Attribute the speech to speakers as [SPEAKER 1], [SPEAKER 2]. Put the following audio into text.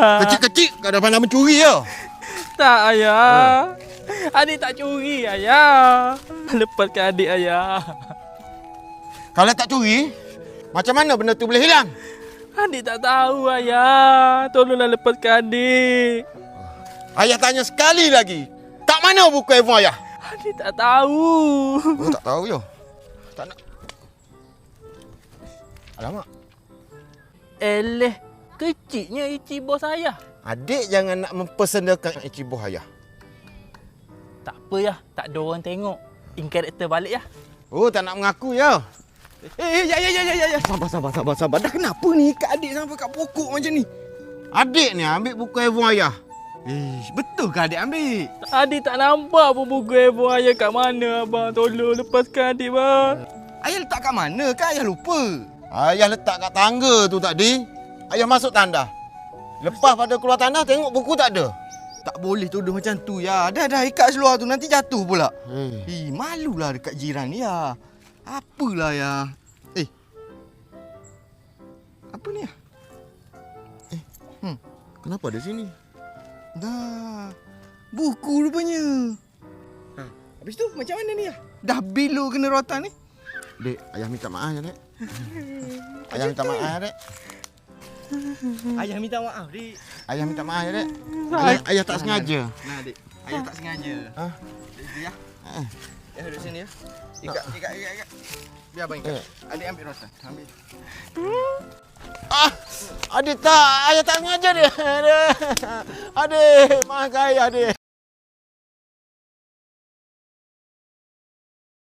[SPEAKER 1] Kecil-kecil kau dah pandai mencuri ya?
[SPEAKER 2] Tak, ayah. Adik tak curi, ayah. Lepaskan adik, ayah.
[SPEAKER 1] Kalau tak curi, macam mana benda tu boleh hilang?
[SPEAKER 2] Adik tak tahu, ayah. Tolonglah lepaskan adik.
[SPEAKER 1] Ayah tanya sekali lagi. Tak mana buku handphone ayah?
[SPEAKER 2] Adik tak tahu.
[SPEAKER 1] Oh, tak tahu ya. Tak nak. Alamak.
[SPEAKER 2] Eleh, kecilnya isi bos ayah.
[SPEAKER 1] Adik jangan nak mempersendakan isi bos ayah.
[SPEAKER 2] Tak apa, ya. Tak ada orang tengok. In karakter balik, ya.
[SPEAKER 1] Oh, tak nak mengaku ya? Ya. Sabar. Dah kenapa ni ikat adik sampai kat pokok macam ni? Adik ni ambil buku handphone ayah. Betul ke adik ambil?
[SPEAKER 2] Adik tak nampak pun buku handphone ayah kat mana, abang. Tolong lepaskan adik, bang.
[SPEAKER 1] Ayah letak kat mana kan ayah lupa? Ayah letak kat tangga tu tadi. Ayah masuk tandas. Lepas pada keluar tandas tengok buku tak ada. Tak boleh tuduh macam tu ya. Dah ikat seluar tu nanti jatuh pula. Malulah dekat jiran ni ya. Apalah ya. Apa ni ya? Kenapa ada sini? Dah. Buku rupanya. Habis tu macam mana ni ya? Dah bilo kena rotan ni. Dek, ayah minta maaf ya, Dek. Ayah minta maaf ya, Dek.
[SPEAKER 2] Ayah minta maaf, Dik.
[SPEAKER 1] Ayah minta maaf ya, Dek. Ayah tak sengaja.
[SPEAKER 3] Nah, Dik. Ayah tak sengaja. Ya. Ya, duduk sini ya. Ikat. Biar abang ikat. Adik ambil rotan. Ambil.
[SPEAKER 1] Adik tak. Ayah tak sengaja dia. Adik, maafkan ayah, Dek.